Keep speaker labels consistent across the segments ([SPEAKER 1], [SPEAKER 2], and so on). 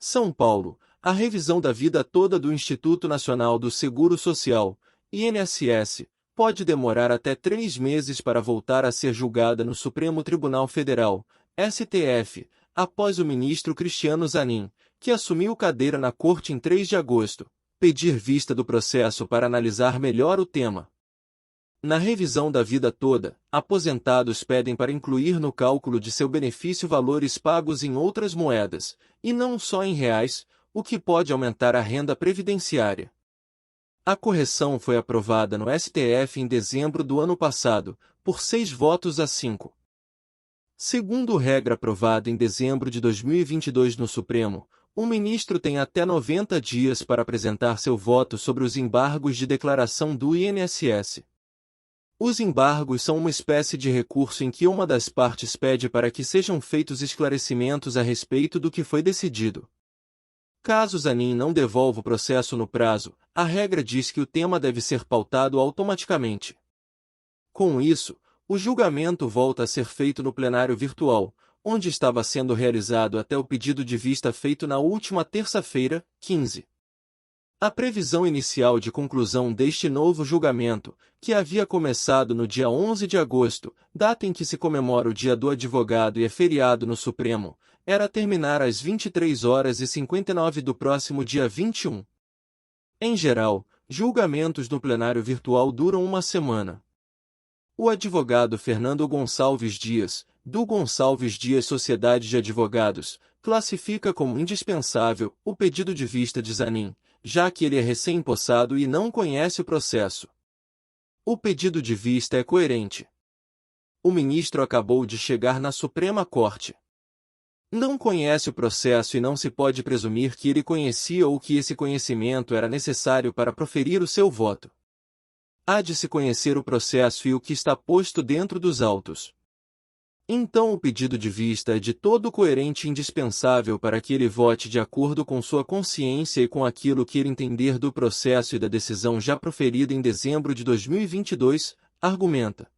[SPEAKER 1] São Paulo, a revisão da vida toda do Instituto Nacional do Seguro Social, INSS, pode demorar até 3 meses para voltar a ser julgada no Supremo Tribunal Federal, STF, após o ministro Cristiano Zanin, que assumiu cadeira na Corte em 3 de agosto, pedir vista do processo para analisar melhor o tema. Na revisão da vida toda, aposentados pedem para incluir no cálculo de seu benefício valores pagos em outras moedas, e não só em reais, o que pode aumentar a renda previdenciária. A correção foi aprovada no STF em dezembro do ano passado, por 6 votos a 5. Segundo regra aprovada em dezembro de 2022 no Supremo, o ministro tem até 90 dias para apresentar seu voto sobre os embargos de declaração do INSS. Os embargos são uma espécie de recurso em que uma das partes pede para que sejam feitos esclarecimentos a respeito do que foi decidido. Caso Zanin não devolva o processo no prazo, a regra diz que o tema deve ser pautado automaticamente. Com isso, o julgamento volta a ser feito no plenário virtual, onde estava sendo realizado até o pedido de vista feito na última terça-feira, 15. A previsão inicial de conclusão deste novo julgamento, que havia começado no dia 11 de agosto, data em que se comemora o Dia do Advogado e é feriado no Supremo, era terminar às 23h59 do próximo dia 21. Em geral, julgamentos no plenário virtual duram uma semana. O advogado Fernando Gonçalves Dias, do Gonçalves Dias Sociedade de Advogados, classifica como indispensável o pedido de vista de Zanin, já que ele é recém-empossado e não conhece o processo. O pedido de vista é coerente. O ministro acabou de chegar na Suprema Corte. Não conhece o processo e não se pode presumir que ele conhecia ou que esse conhecimento era necessário para proferir o seu voto. Há de se conhecer o processo e o que está posto dentro dos autos. Então o pedido de vista é de todo coerente e indispensável para que ele vote de acordo com sua consciência e com aquilo que ele entender do processo e da decisão já proferida em dezembro de 2022, argumenta.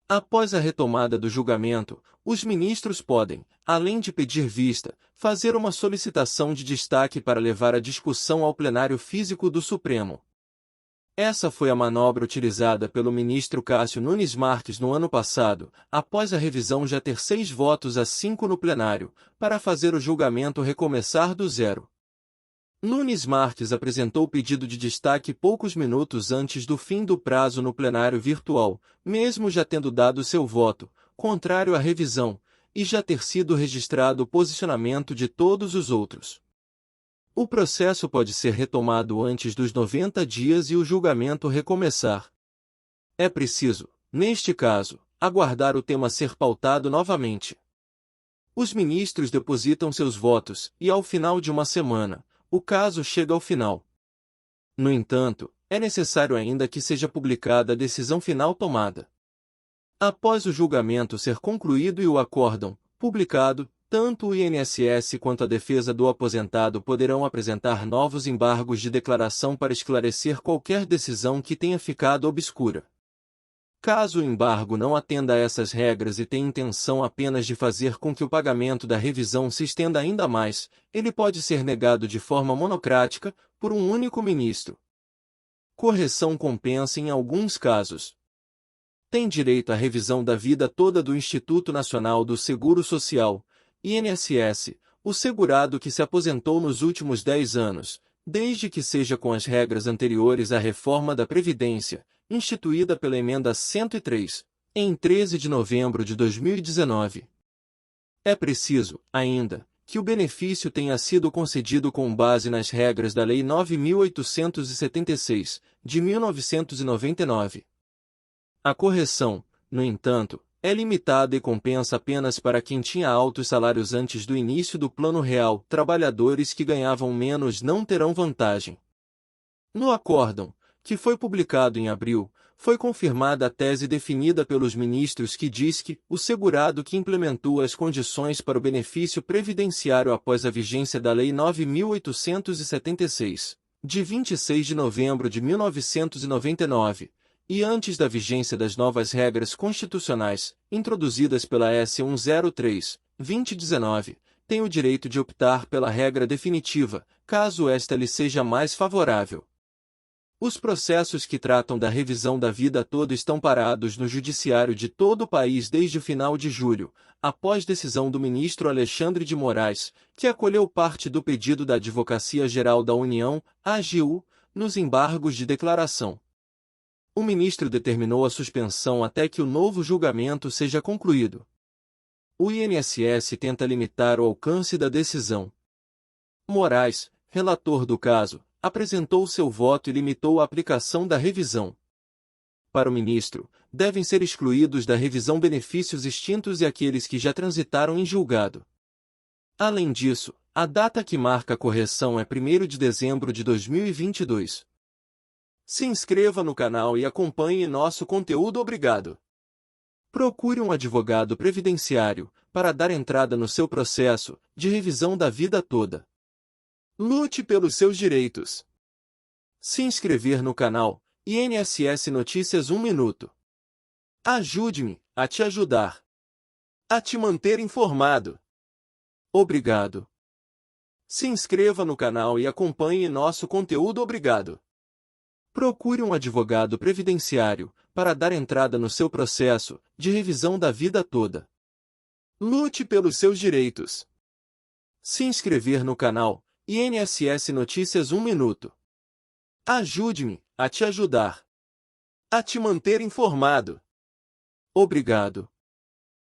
[SPEAKER 1] Após a retomada do julgamento, os ministros podem, além de pedir vista, fazer uma solicitação de destaque para levar a discussão ao plenário físico do Supremo. Essa foi a manobra utilizada pelo ministro Cássio Nunes Marques no ano passado, após a revisão já ter 6 votos a 5 no plenário, para fazer o julgamento recomeçar do zero. Nunes Marques apresentou o pedido de destaque poucos minutos antes do fim do prazo no plenário virtual, mesmo já tendo dado seu voto, contrário à revisão, e já ter sido registrado o posicionamento de todos os outros. O processo pode ser retomado antes dos 90 dias e o julgamento recomeçar. É preciso, neste caso, aguardar o tema ser pautado novamente. Os ministros depositam seus votos e, ao final de uma semana, o caso chega ao final. No entanto, é necessário ainda que seja publicada a decisão final tomada. Após o julgamento ser concluído e o acórdão publicado, tanto o INSS quanto a defesa do aposentado poderão apresentar novos embargos de declaração para esclarecer qualquer decisão que tenha ficado obscura. Caso o embargo não atenda a essas regras e tenha intenção apenas de fazer com que o pagamento da revisão se estenda ainda mais, ele pode ser negado de forma monocrática, por um único ministro. Correção compensa em alguns casos. Tem direito à revisão da vida toda do Instituto Nacional do Seguro Social, INSS, o segurado que se aposentou nos últimos 10 anos, desde que seja com as regras anteriores à reforma da Previdência, instituída pela Emenda 103, em 13 de novembro de 2019. É preciso, ainda, que o benefício tenha sido concedido com base nas regras da Lei 9.876, de 1999. A correção, no entanto, é limitada e compensa apenas para quem tinha altos salários antes do início do Plano Real. Trabalhadores que ganhavam menos não terão vantagem. No acórdão, que foi publicado em abril, foi confirmada a tese definida pelos ministros que diz que o segurado que implementou as condições para o benefício previdenciário após a vigência da Lei 9.876, de 26 de novembro de 1999, e antes da vigência das novas regras constitucionais, introduzidas pela S. 103, 2019, tem o direito de optar pela regra definitiva, caso esta lhe seja mais favorável. Os processos que tratam da revisão da vida toda estão parados no judiciário de todo o país desde o final de julho, após decisão do ministro Alexandre de Moraes, que acolheu parte do pedido da Advocacia Geral da União, AGU, nos embargos de declaração. O ministro determinou a suspensão até que o novo julgamento seja concluído. O INSS tenta limitar o alcance da decisão. Moraes, relator do caso, apresentou seu voto e limitou a aplicação da revisão. Para o ministro, devem ser excluídos da revisão benefícios extintos e aqueles que já transitaram em julgado. Além disso, a data que marca a correção é 1º de dezembro de 2022. Se inscreva no canal e acompanhe nosso conteúdo. Obrigado. Procure um advogado previdenciário para dar entrada no seu processo de revisão da vida toda. Lute pelos seus direitos. Se inscrever no canal INSS Notícias 1 minuto. Ajude-me a te ajudar. A te manter informado. Obrigado. Se inscreva no canal e acompanhe nosso conteúdo. Obrigado. Procure um advogado previdenciário para dar entrada no seu processo de revisão da vida toda. Lute pelos seus direitos. Se inscrever no canal INSS Notícias 1 minuto. Ajude-me a te ajudar. A te manter informado. Obrigado.